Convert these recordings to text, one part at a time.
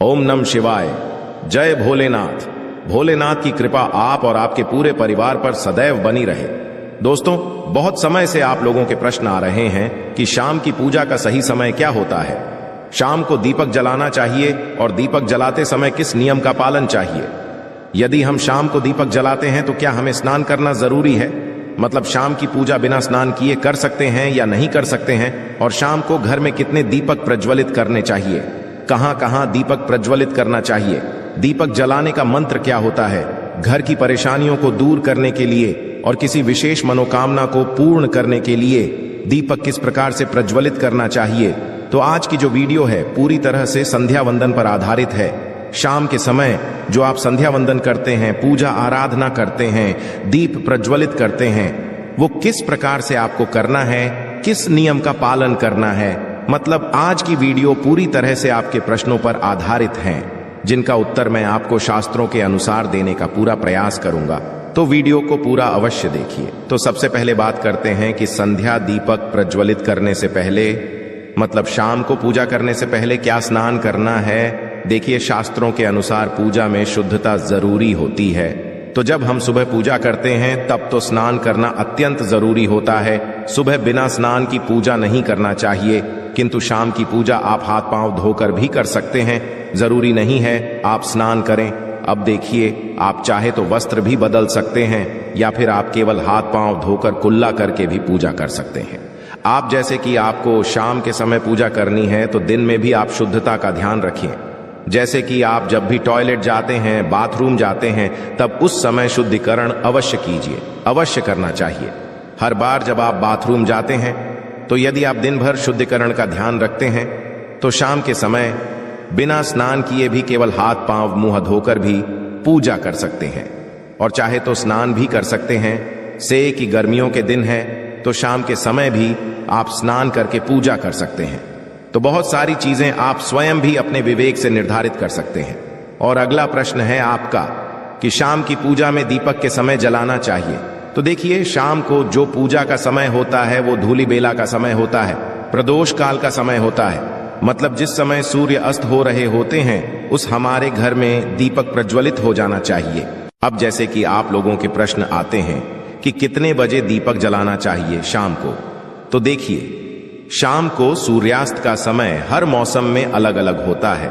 ओम नमः शिवाय। जय भोलेनाथ। भोलेनाथ की कृपा आप और आपके पूरे परिवार पर सदैव बनी रहे। दोस्तों, बहुत समय से आप लोगों के प्रश्न आ रहे हैं कि शाम की पूजा का सही समय क्या होता है। शाम को दीपक जलाना चाहिए और दीपक जलाते समय किस नियम का पालन चाहिए। यदि हम शाम को दीपक जलाते हैं तो क्या हमें स्नान करना जरूरी है, मतलब शाम की पूजा बिना स्नान किए कर सकते हैं या नहीं कर सकते हैं। और शाम को घर में कितने दीपक प्रज्वलित करने चाहिए, कहां कहां दीपक प्रज्वलित करना चाहिए, दीपक जलाने का मंत्र क्या होता है, घर की परेशानियों को दूर करने के लिए और किसी विशेष मनोकामना को पूर्ण करने के लिए दीपक किस प्रकार से प्रज्वलित करना चाहिए। तो आज की जो वीडियो है पूरी तरह से संध्या वंदन पर आधारित है। शाम के समय जो आप संध्या वंदन करते हैं, पूजा आराधना करते हैं, दीप प्रज्वलित करते हैं, वो किस प्रकार से आपको करना है, किस नियम का पालन करना है। मतलब आज की वीडियो पूरी तरह से आपके प्रश्नों पर आधारित हैं, जिनका उत्तर मैं आपको शास्त्रों के अनुसार देने का पूरा प्रयास करूंगा। तो वीडियो को पूरा अवश्य देखिए। तो सबसे पहले बात करते हैं कि संध्या दीपक प्रज्वलित करने से पहले, मतलब शाम को पूजा करने से पहले क्या स्नान करना है। देखिए, शास्त्रों के अनुसार पूजा में शुद्धता जरूरी होती है। तो जब हम सुबह पूजा करते हैं तब तो स्नान करना अत्यंत जरूरी होता है। सुबह बिना स्नान की पूजा नहीं करना चाहिए, किंतु शाम की पूजा आप हाथ पांव धोकर भी कर सकते हैं। जरूरी नहीं है आप स्नान करें। अब देखिए, आप चाहे तो वस्त्र भी बदल सकते हैं या फिर आप केवल हाथ पांव धोकर कुल्ला करके भी पूजा कर सकते हैं। आप जैसे कि आपको शाम के समय पूजा करनी है तो दिन में भी आप शुद्धता का ध्यान रखिए। जैसे कि आप जब भी टॉयलेट जाते हैं, बाथरूम जाते हैं, तब उस समय शुद्धिकरण अवश्य कीजिए, अवश्य करना चाहिए। हर बार जब आप बाथरूम जाते हैं तो यदि आप दिन भर शुद्धिकरण का ध्यान रखते हैं तो शाम के समय बिना स्नान किए भी केवल हाथ पांव मुंह धोकर भी पूजा कर सकते हैं। और चाहे तो स्नान भी कर सकते हैं। से कि गर्मियों के दिन है तो शाम के समय भी आप स्नान करके पूजा कर सकते हैं। तो बहुत सारी चीजें आप स्वयं भी अपने विवेक से निर्धारित कर सकते हैं। और अगला प्रश्न है आपका कि शाम की पूजा में दीपक के समय जलाना चाहिए। तो देखिए, शाम को जो पूजा का समय होता है वो धूलि बेला का समय होता है, प्रदोष काल का समय होता है। मतलब जिस समय सूर्य अस्त हो रहे होते हैं उस हमारे घर में दीपक प्रज्वलित हो जाना चाहिए। अब जैसे कि आप लोगों के प्रश्न आते हैं कि कितने बजे दीपक जलाना चाहिए शाम को। तो देखिए, शाम को सूर्यास्त का समय हर मौसम में अलग अलग होता है।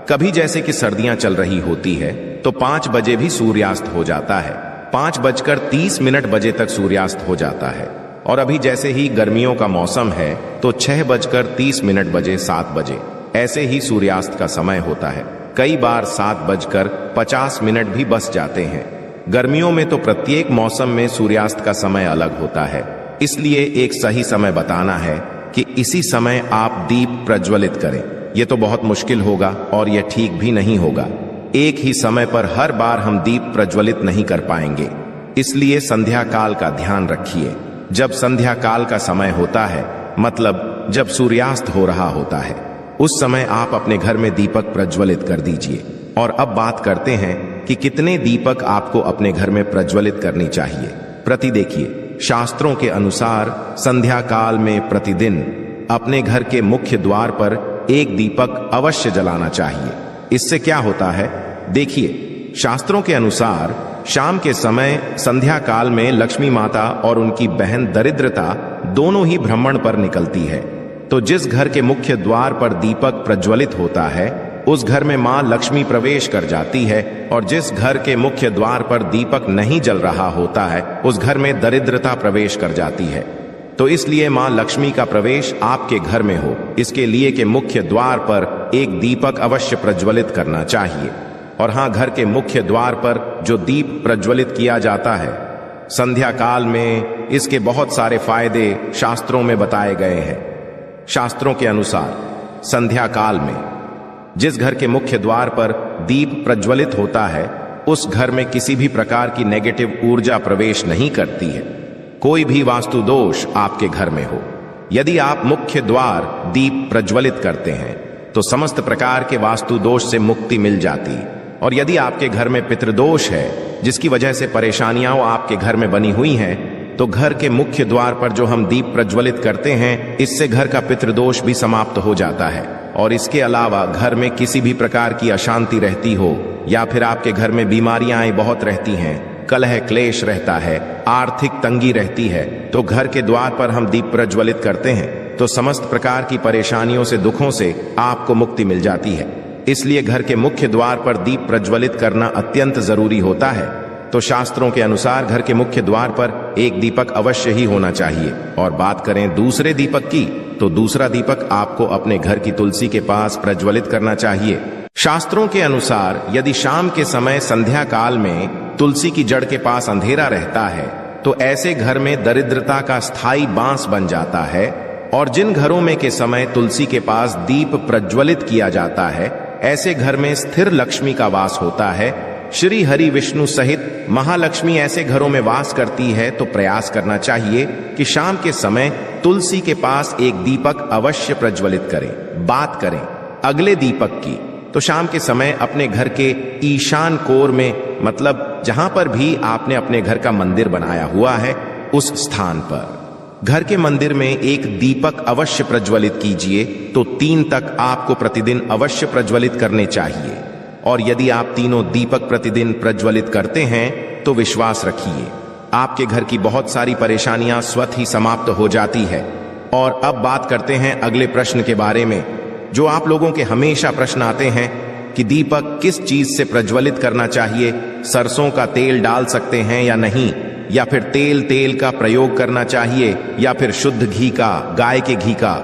कभी जैसे कि सर्दियां चल रही होती है तो 5 बजे भी सूर्यास्त हो जाता है, 5:30 बजे तक सूर्यास्त हो जाता है। और अभी जैसे ही गर्मियों का मौसम है तो 6:30 बजे, 7 बजे ऐसे ही सूर्यास्त का समय होता है। कई बार 7:50 भी बस जाते हैं। गर्मियों में तो प्रत्येक मौसम में सूर्यास्त का समय अलग होता है, इसलिए एक सही समय बताना है कि इसी समय आप दीप प्रज्वलित करें। यह तो बहुत मुश्किल होगा और यह ठीक भी नहीं होगा। एक ही समय पर हर बार हम दीप प्रज्वलित नहीं कर पाएंगे, इसलिए संध्या काल का ध्यान रखिए। जब संध्या काल का समय होता है, मतलब जब सूर्यास्त हो रहा होता है, उस समय आप अपने घर में दीपक प्रज्वलित कर दीजिए। और अब बात करते हैं कि कितने दीपक आपको अपने घर में प्रज्वलित करनी चाहिए। प्रति देखिए, शास्त्रों के अनुसार संध्या काल में प्रतिदिन अपने घर के मुख्य द्वार पर एक दीपक अवश्य जलाना चाहिए। इससे क्या होता है, देखिए, शास्त्रों के अनुसार शाम के समय संध्या काल में लक्ष्मी माता और उनकी बहन दरिद्रता दोनों ही भ्रमण पर निकलती है। तो जिस घर के मुख्य द्वार पर दीपक प्रज्वलित होता है उस घर में मां लक्ष्मी प्रवेश कर जाती है, और जिस घर के मुख्य द्वार पर दीपक नहीं जल रहा होता है उस घर में दरिद्रता प्रवेश कर जाती है। तो इसलिए मां लक्ष्मी का प्रवेश आपके घर में हो, इसके लिए कि मुख्य द्वार पर एक दीपक अवश्य प्रज्वलित करना चाहिए। और हां, घर के मुख्य द्वार पर जो दीप प्रज्वलित किया जाता है संध्या काल में, इसके बहुत सारे फायदे शास्त्रों में बताए गए हैं। शास्त्रों के अनुसार संध्या काल में जिस घर के मुख्य द्वार पर दीप प्रज्वलित होता है उस घर में किसी भी प्रकार की नेगेटिव ऊर्जा प्रवेश नहीं करती है। कोई भी वास्तु दोष आपके घर में हो, यदि आप मुख्य द्वार दीप प्रज्वलित करते हैं तो समस्त प्रकार के वास्तु दोष से मुक्ति मिल जाती। और यदि आपके घर में पितृदोष है जिसकी वजह से परेशानियां आपके घर में बनी हुई हैं, तो घर के मुख्य द्वार पर जो हम दीप प्रज्वलित करते हैं इससे घर का पितृदोष भी समाप्त हो जाता है। और इसके अलावा घर में किसी भी प्रकार की अशांति रहती हो या फिर आपके घर में बीमारियां बहुत रहती हैं, कलह क्लेश रहता है, आर्थिक तंगी रहती है, तो घर के द्वार पर हम दीप प्रज्वलित करते हैं तो समस्त प्रकार की परेशानियों से, दुखों से आपको मुक्ति मिल जाती है। इसलिए घर के मुख्य द्वार पर दीप प्रज्वलित करना अत्यंत जरूरी होता है। तो शास्त्रों के अनुसार घर के मुख्य द्वार पर एक दीपक अवश्य ही होना चाहिए। और बात करें दूसरे दीपक की, तो दूसरा दीपक आपको अपने घर की तुलसी के पास प्रज्वलित करना चाहिए। शास्त्रों के अनुसार यदि शाम के समय संध्या काल में तुलसी की जड़ के पास अंधेरा रहता है तो ऐसे घर में दरिद्रता का स्थायी बांस बन जाता है। और जिन घरों में के समय तुलसी के पास दीप प्रज्वलित किया जाता है, ऐसे घर में स्थिर लक्ष्मी का वास होता है। श्री हरि विष्णु सहित महालक्ष्मी ऐसे घरों में वास करती है। तो प्रयास करना चाहिए कि शाम के समय तुलसी के पास एक दीपक अवश्य प्रज्वलित करें। बात करें अगले दीपक की, तो शाम के समय अपने घर के ईशान कोर में, मतलब जहां पर भी आपने अपने घर का मंदिर बनाया हुआ है, उस स्थान पर घर के मंदिर में एक दीपक अवश्य प्रज्वलित कीजिए। तो 3 तक आपको प्रतिदिन अवश्य प्रज्वलित करने चाहिए। और यदि आप तीनों दीपक प्रतिदिन प्रज्वलित करते हैं तो विश्वास रखिए आपके घर की बहुत सारी परेशानियां स्वतः ही समाप्त हो जाती है। और अब बात करते हैं अगले प्रश्न के बारे में, जो आप लोगों के हमेशा प्रश्न आते हैं कि दीपक किस चीज से प्रज्वलित करना चाहिए, सरसों का तेल डाल सकते हैं या नहीं, या फिर तेल का प्रयोग करना चाहिए, या फिर शुद्ध घी का, गाय के घी का,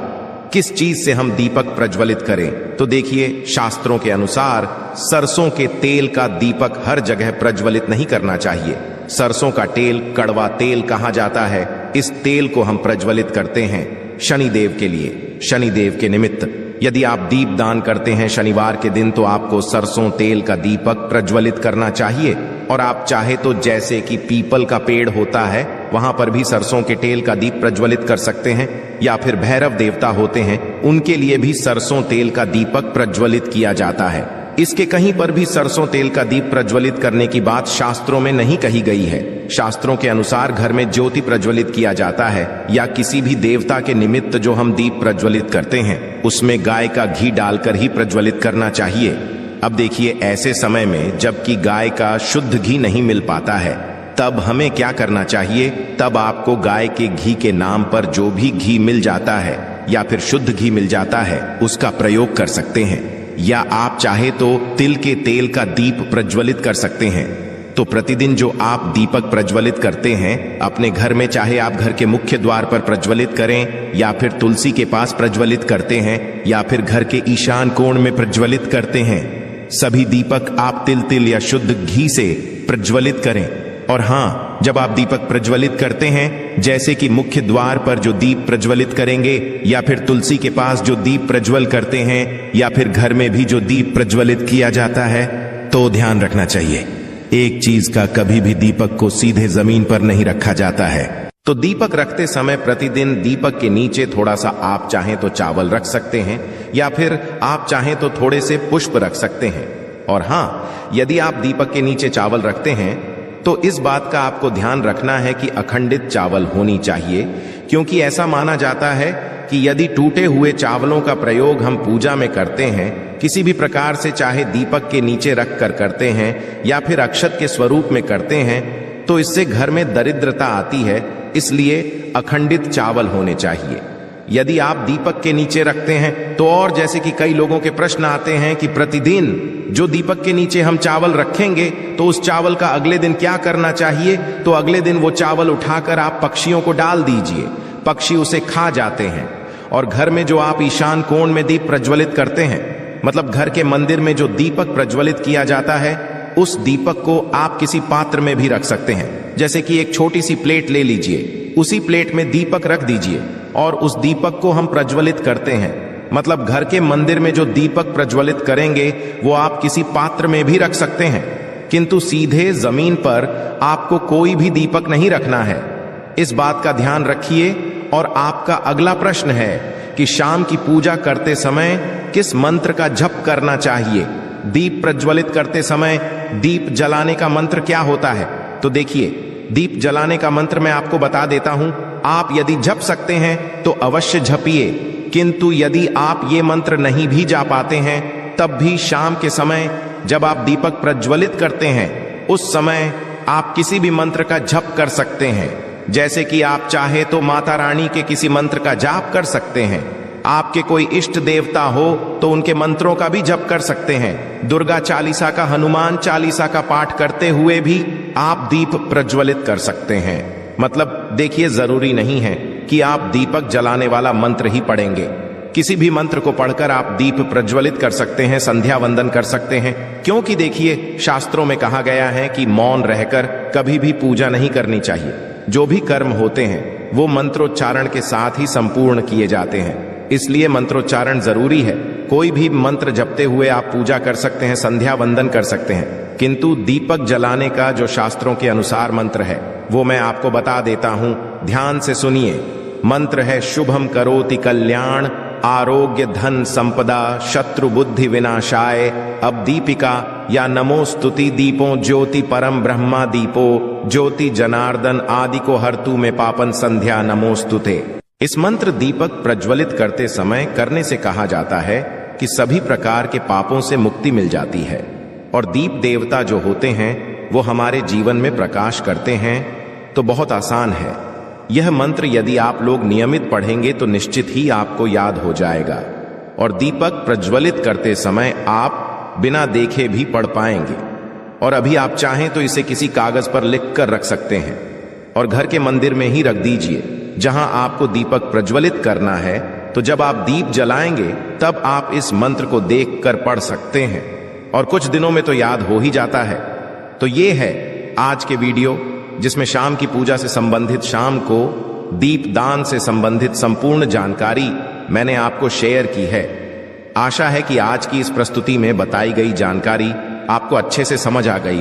किस चीज से हम दीपक प्रज्वलित करें। तो देखिए, शास्त्रों के अनुसार सरसों के तेल का दीपक हर जगह प्रज्वलित नहीं करना चाहिए। सरसों का तेल कड़वा तेल कहा जाता है। इस तेल को हम प्रज्वलित करते हैं शनिदेव के लिए, शनिदेव के निमित्त। यदि आप दीप दान करते हैं शनिवार के दिन तो आपको सरसों तेल का दीपक प्रज्वलित करना चाहिए। और आप चाहे तो जैसे कि पीपल का पेड़ होता है वहां पर भी सरसों के तेल का दीप प्रज्वलित कर सकते हैं, या फिर भैरव देवता होते हैं उनके लिए भी सरसों तेल का दीपक प्रज्वलित किया जाता है। इसके कहीं पर भी सरसों तेल का दीप प्रज्वलित करने की बात शास्त्रों में नहीं कही गई है। शास्त्रों के अनुसार घर में ज्योति प्रज्वलित किया जाता है या किसी भी देवता के निमित्त जो हम दीप प्रज्वलित करते हैं उसमें गाय का घी डालकर ही प्रज्वलित करना चाहिए। अब देखिए, ऐसे समय में जबकि गाय का शुद्ध घी नहीं मिल पाता है तब हमें क्या करना चाहिए। तब आपको गाय के घी के नाम पर जो भी घी मिल जाता है या फिर शुद्ध घी मिल जाता है उसका प्रयोग कर सकते हैं। या आप चाहे तो तिल के तेल का दीप प्रज्वलित कर सकते हैं। तो प्रतिदिन जो आप दीपक प्रज्वलित करते हैं अपने घर में, चाहे आप घर के मुख्य द्वार पर प्रज्वलित करें या फिर तुलसी के पास प्रज्वलित करते हैं या फिर घर के ईशान कोण में प्रज्वलित करते हैं, सभी दीपक आप तिल या शुद्ध घी से प्रज्वलित करें। और हाँ, जब आप दीपक प्रज्वलित करते हैं, जैसे कि मुख्य द्वार पर जो दीप प्रज्वलित करेंगे या फिर तुलसी के पास जो दीप प्रज्वल करते हैं या फिर घर में भी जो दीप प्रज्वलित किया जाता है, तो ध्यान रखना चाहिए एक चीज का, कभी भी दीपक को सीधे जमीन पर नहीं रखा जाता है। तो दीपक रखते समय प्रतिदिन दीपक के नीचे थोड़ा सा आप चाहें तो चावल रख सकते हैं या फिर आप चाहें तो थोड़े से पुष्प रख सकते हैं। और हाँ, यदि आप दीपक के नीचे चावल रखते हैं तो इस बात का आपको ध्यान रखना है कि अखंडित चावल होनी चाहिए, क्योंकि ऐसा माना जाता है कि यदि टूटे हुए चावलों का प्रयोग हम पूजा में करते हैं, किसी भी प्रकार से, चाहे दीपक के नीचे रख कर करते हैं या फिर अक्षत के स्वरूप में करते हैं, तो इससे घर में दरिद्रता आती है। इसलिए अखंडित चावल होने चाहिए। यदि आप दीपक के नीचे रखते हैं तो, और जैसे कि कई लोगों के प्रश्न आते हैं कि प्रतिदिन जो दीपक के नीचे हम चावल रखेंगे तो उस चावल का अगले दिन क्या करना चाहिए। तो अगले दिन वो चावल उठाकर आप पक्षियों को डाल दीजिए, पक्षी उसे खा जाते हैं। और घर में जो आप ईशान कोण में दीप प्रज्वलित करते हैं, मतलब घर के मंदिर में जो दीपक प्रज्वलित किया जाता है, उस दीपक को आप किसी पात्र में भी रख सकते हैं। जैसे कि एक छोटी सी प्लेट ले लीजिए, उसी प्लेट में दीपक रख दीजिए और उस दीपक को हम प्रज्वलित करते हैं। मतलब घर के मंदिर में जो दीपक प्रज्वलित करेंगे वो आप किसी पात्र में भी रख सकते हैं, किंतु सीधे जमीन पर आपको कोई भी दीपक नहीं रखना है। इस बात का ध्यान रखिए। और आपका अगला प्रश्न है कि शाम की पूजा करते समय किस मंत्र का जप करना चाहिए। दीप प्रज्वलित करते समय दीप जलाने का मंत्र क्या होता है। तो देखिए, दीप जलाने का मंत्र मैं आपको बता देता हूं। आप यदि जप सकते हैं तो अवश्य जपिए। किंतु यदि आप ये मंत्र नहीं भी जा पाते हैं, तब भी शाम के समय जब आप दीपक प्रज्वलित करते हैं, उस समय आप किसी भी मंत्र का जप कर सकते हैं। जैसे कि आप चाहे तो माता रानी के किसी मंत्र का जाप कर सकते हैं। आपके कोई इष्ट देवता हो तो उनके मंत्रों का भी जप कर सकते हैं। दुर्गा चालीसा का, हनुमान चालीसा का पाठ करते हुए भी आप दीप प्रज्वलित कर सकते हैं। मतलब देखिए, जरूरी नहीं है कि आप दीपक जलाने वाला मंत्र ही पढ़ेंगे। किसी भी मंत्र को पढ़कर आप दीप प्रज्वलित कर सकते हैं, संध्या वंदन कर सकते हैं। क्योंकि देखिए, शास्त्रों में कहा गया है कि मौन रहकर कभी भी पूजा नहीं करनी चाहिए। जो भी कर्म होते हैं वो मंत्रोच्चारण के साथ ही संपूर्ण किए जाते हैं, इसलिए मंत्रोच्चारण जरूरी है। कोई भी मंत्र जपते हुए आप पूजा कर सकते हैं, संध्या वंदन कर सकते हैं, किंतु दीपक जलाने का जो शास्त्रों के अनुसार मंत्र है वो मैं आपको बता देता हूं। ध्यान से सुनिए। मंत्र है शुभम करोति कल्याण, आरोग्य धन संपदा, शत्रु बुद्धि विनाशाय। अब दीपिका या नमो स्तुति दीपों ज्योति परम ब्रह्मा दीपो, ज्योति जनार्दन आदि को हरतु में पापन संध्या नमोस्तुते। इस मंत्र दीपक प्रज्वलित करते समय करने से कहा जाता है कि सभी प्रकार के पापों से मुक्ति मिल जाती है और दीप देवता जो होते हैं वो हमारे जीवन में प्रकाश करते हैं। तो बहुत आसान है। यह मंत्र यदि आप लोग नियमित पढ़ेंगे तो निश्चित ही आपको याद हो जाएगा और दीपक प्रज्वलित करते समय आप बिना देखे भी पढ़ पाएंगे। और अभी आप चाहें तो इसे किसी कागज पर लिख कर रख सकते हैं और घर के मंदिर में ही रख दीजिए जहां आपको दीपक प्रज्वलित करना है। तो जब आप दीप जलाएंगे तब आप इस मंत्र को देखकर पढ़ सकते हैं और कुछ दिनों में तो याद हो ही जाता है। तो ये है आज के वीडियो, जिसमें शाम की पूजा से संबंधित, शाम को दीप दान से संबंधित संपूर्ण जानकारी मैंने आपको शेयर की है। आशा है कि आज की इस प्रस्तुति में बताई गई जानकारी आपको अच्छे से समझ आ गई।